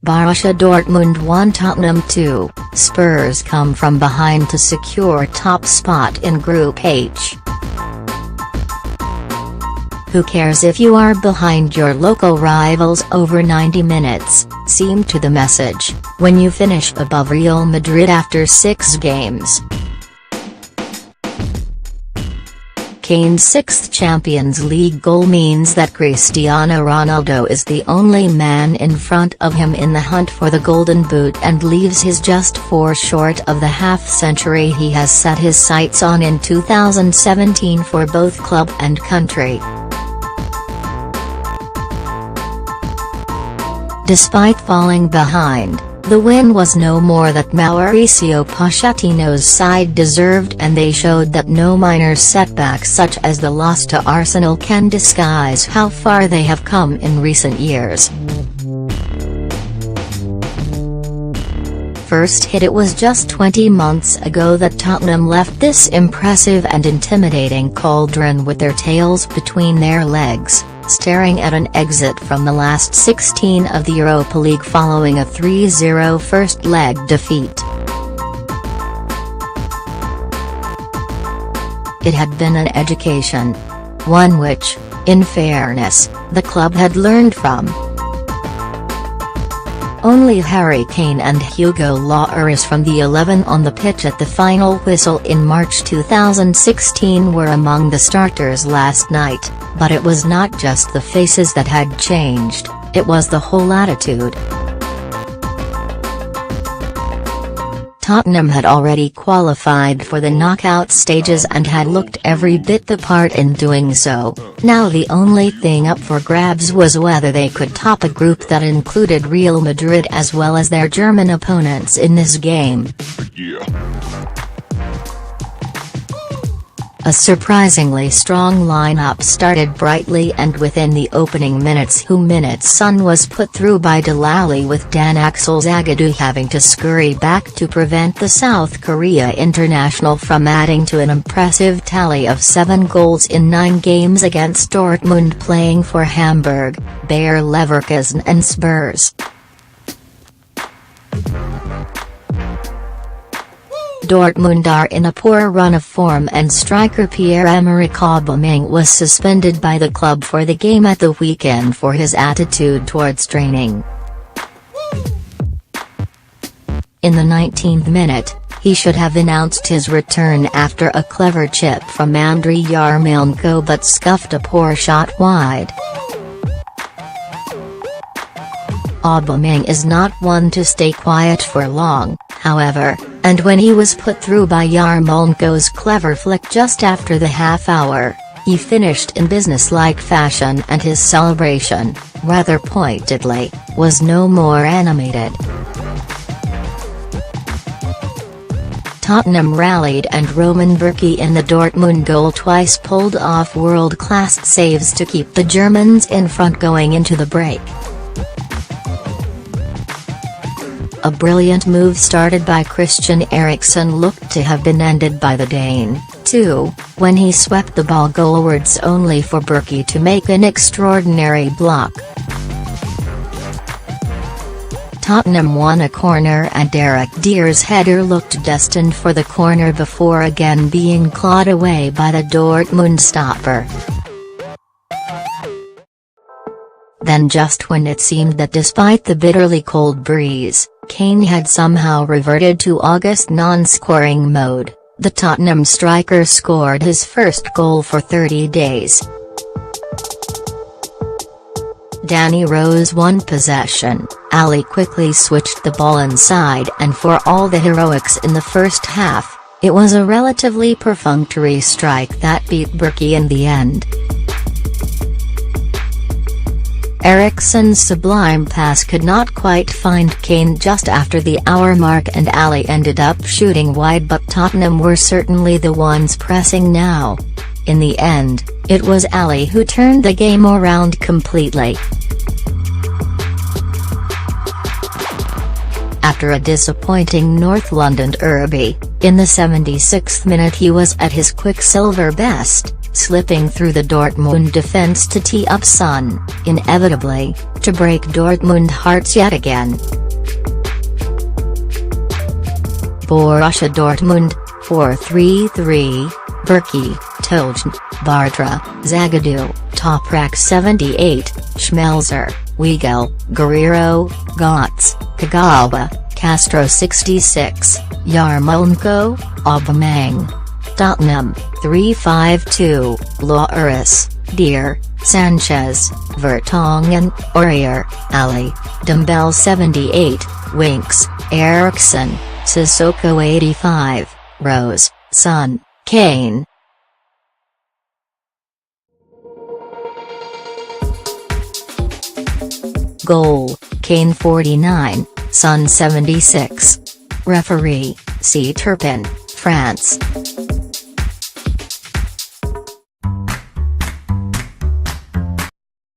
Borussia Dortmund 1 Tottenham 2, Spurs come from behind to secure top spot in Group H. Who cares if you are behind your local rivals over 90 minutes, seemed to the message, when you finish above Real Madrid after 6 games. Kane's 6th Champions League goal means that Cristiano Ronaldo is the only man in front of him in the hunt for the Golden Boot and leaves his just 4 short of the half-century he has set his sights on in 2017 for both club and country. Despite falling behind, the win was no more that Mauricio Pochettino's side deserved, and they showed that no minor setbacks such as the loss to Arsenal can disguise how far they have come in recent years. First hit. It was just 20 months ago that Tottenham left this impressive and intimidating cauldron with their tails between their legs, staring at an exit from the last 16 of the Europa League following a 3-0 first-leg defeat. It had been an education. One which, in fairness, the club had learned from. Only Harry Kane and Hugo Lloris from the 11 on the pitch at the final whistle in March 2016 were among the starters last night, but it was not just the faces that had changed, it was the whole attitude. Tottenham had already qualified for the knockout stages and had looked every bit the part in doing so. Now the only thing up for grabs was whether they could top a group that included Real Madrid as well as their German opponents in this game. A surprisingly strong lineup started brightly, and within the opening minutes Son was put through by Delali, with Dan Axel Zagadou having to scurry back to prevent the South Korea international from adding to an impressive tally of 7 goals in 9 games against Dortmund, playing for Hamburg, Bayer Leverkusen and Spurs. Dortmund are in a poor run of form, and striker Pierre-Emerick Aubameyang was suspended by the club for the game at the weekend for his attitude towards training. In the 19th minute, he should have announced his return after a clever chip from Andriy Yarmolenko but scuffed a poor shot wide. Aubameyang is not one to stay quiet for long, however, and when he was put through by Yarmolenko's clever flick just after the half-hour, he finished in business-like fashion, and his celebration, rather pointedly, was no more animated. Tottenham rallied, and Roman Bürki in the Dortmund goal twice pulled off world-class saves to keep the Germans in front going into the break. A brilliant move started by Christian Eriksen looked to have been ended by the Dane, too, when he swept the ball goalwards only for Bürki to make an extraordinary block. Tottenham won a corner, and Derek Dier's header looked destined for the corner before again being clawed away by the Dortmund stopper. Then, just when it seemed that despite the bitterly cold breeze, Kane had somehow reverted to August non-scoring mode, the Tottenham striker scored his first goal for 30 days. Danny Rose won possession, Ali quickly switched the ball inside, and for all the heroics in the first half, it was a relatively perfunctory strike that beat Bürki in the end. Eriksen's sublime pass could not quite find Kane just after the hour mark, and Ali ended up shooting wide, but Tottenham were certainly the ones pressing now. In the end, it was Ali who turned the game around completely. After a disappointing North London derby, in the 76th minute he was at his Quicksilver best, slipping through the Dortmund defense to tee up Son, inevitably, to break Dortmund hearts yet again. Borussia Dortmund, 4-3-3, Berkey, Tojan, Bartra, Zagadou, Toprak 78, Schmelzer, Weigl, Guerrero, Götze, Kagawa, Castro 66, Yarmolenko, Aubameyang. Tottenham, 3-5-2, Lloris, Dier, Sanchez, Vertonghen, Aurier, Ali, Dembele 78, Winks, Eriksen, Sissoko 85, Rose, Son, Kane. Goal, Kane 49, Son 76. Referee, C. Turpin, France.